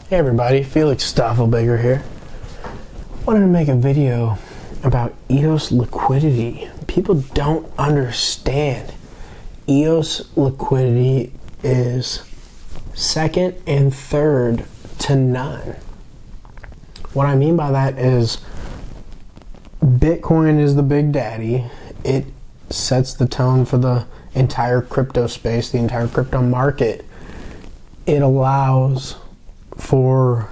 Hey everybody, Felix Staffelberger here. Wanted to make a video about EOS liquidity. People don't understand. EOS liquidity is second and third to none. What I mean by that is Bitcoin is the big daddy. It sets the tone for the entire crypto space, the entire crypto market. It allows for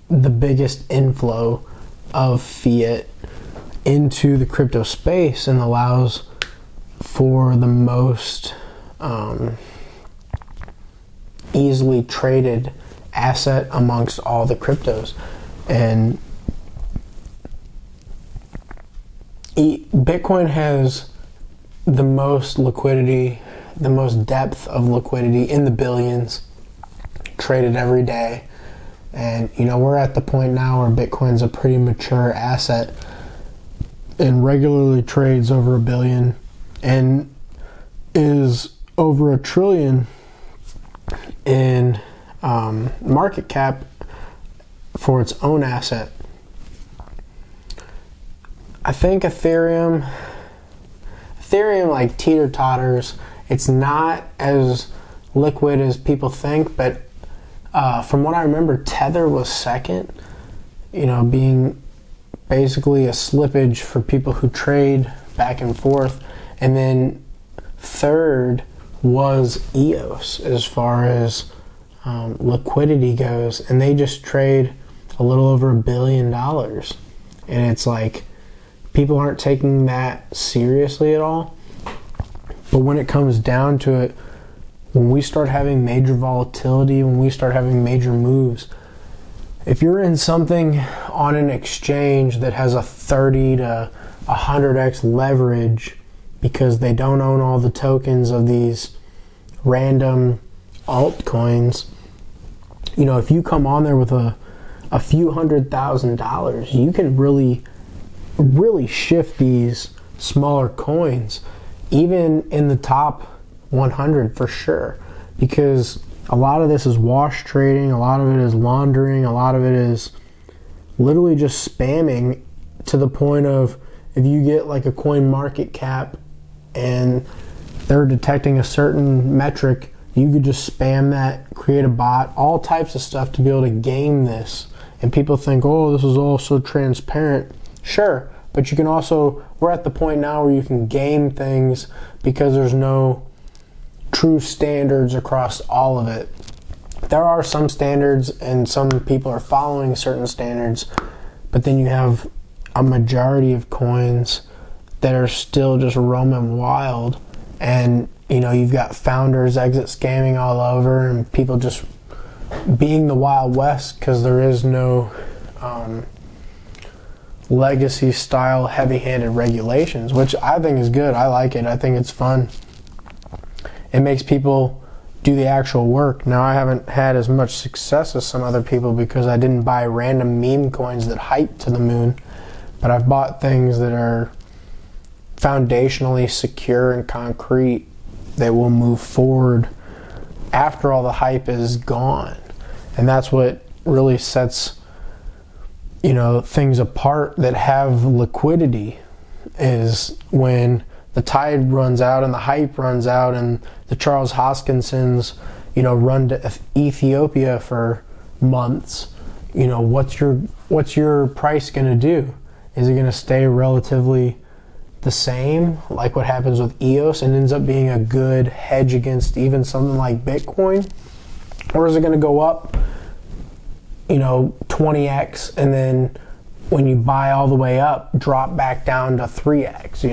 the biggest inflow of fiat into the crypto space and allows for the most easily traded asset amongst all the cryptos. And Bitcoin has the most liquidity, the most depth of liquidity in the billions, traded every day. And we're at the point now where Bitcoin's a pretty mature asset and regularly trades over $1 billion and is over $1 trillion in market cap for its own asset. I think Ethereum like teeter-totters. It's not as liquid as people think, but from what I remember, Tether was second, being basically a slippage for people who trade back and forth. And then third was EOS as far as liquidity goes. And they just trade a little over $1 billion. And it's like, people aren't taking that seriously at all. But when it comes down to it, when we start having major volatility, when we start having major moves, if you're in something on an exchange that has a 30 to 100x leverage because they don't own all the tokens of these random altcoins, if you come on there with a few $100,000, you can really shift these smaller coins, even in the top 100 for sure, because a lot of this is wash trading, a lot of it is laundering, a lot of it is literally just spamming, to the point of if you get like a coin market cap and they're detecting a certain metric, you could just spam that, create a bot, all types of stuff to be able to game this. And people think, oh, this is all so transparent. Sure, but you can also, we're at the point now where you can game things because there's no true standards across all of it. There are some standards and some people are following certain standards, but then you have a majority of coins that are still just roaming wild, and you've got founders exit scamming all over and people just being the Wild West because there is no legacy style heavy-handed regulations, which I think is good. I like it. I think it's fun. It makes people do the actual work. Now, I haven't had as much success as some other people because I didn't buy random meme coins that hype to the moon, but I've bought things that are foundationally secure and concrete that will move forward after all the hype is gone. And that's what really sets things apart that have liquidity, is when the tide runs out and the hype runs out and the Charles Hoskinsons, run to Ethiopia for months. What's your price going to do? Is it going to stay relatively the same, like what happens with EOS, and ends up being a good hedge against even something like Bitcoin? Or is it going to go up, 20x, and then when you buy all the way up, drop back down to 3x,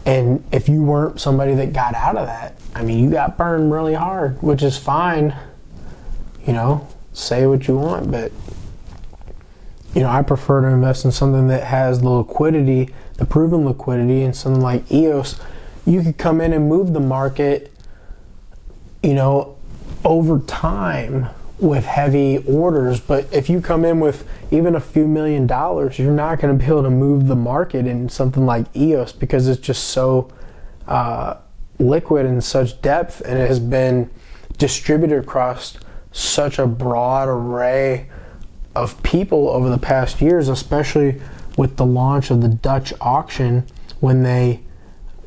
And if you weren't somebody that got out of that, you got burned really hard, which is fine. Say what you want, but I prefer to invest in something that has the liquidity, the proven liquidity, and something like EOS. You could come in and move the market, over time with heavy orders, but if you come in with even a few $1 million, you're not going to be able to move the market in something like EOS because it's just so liquid and such depth, and it has been distributed across such a broad array of people over the past years, especially with the launch of the Dutch auction when they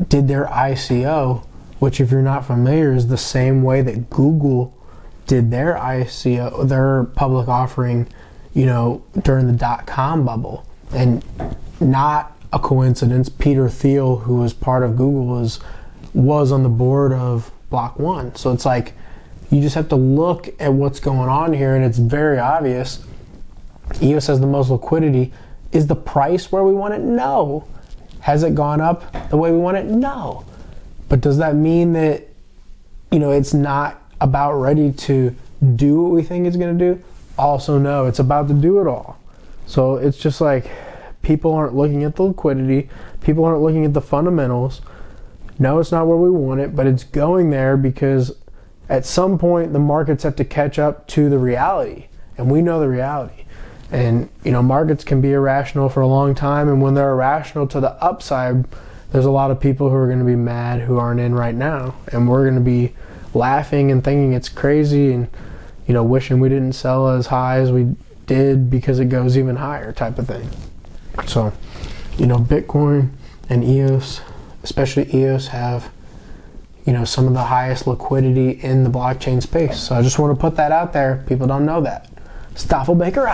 did their ICO, which, if you're not familiar, is the same way that Google did their ICO, their public offering, during the .com bubble. And not a coincidence, Peter Thiel, who was part of Google, was on the board of Block One. So it's like, you just have to look at what's going on here, and it's very obvious. EOS has the most liquidity. Is the price where we want it? No. Has it gone up the way we want it? No. But does that mean that, it's not about ready to do what we think it's going to do? Also, no. It's about to do it all. So it's just like, people aren't looking at the liquidity. People aren't looking at the fundamentals. No, it's not where we want it, but it's going there because at some point the markets have to catch up to the reality. And we know the reality. And, markets can be irrational for a long time. And when they're irrational to the upside, there's a lot of people who are going to be mad who aren't in right now. And we're going to be laughing and thinking it's crazy and, wishing we didn't sell as high as we did because it goes even higher type of thing. So, Bitcoin and EOS, especially EOS, have, some of the highest liquidity in the blockchain space. So I just want to put that out there. People don't know that. Stoffel Baker.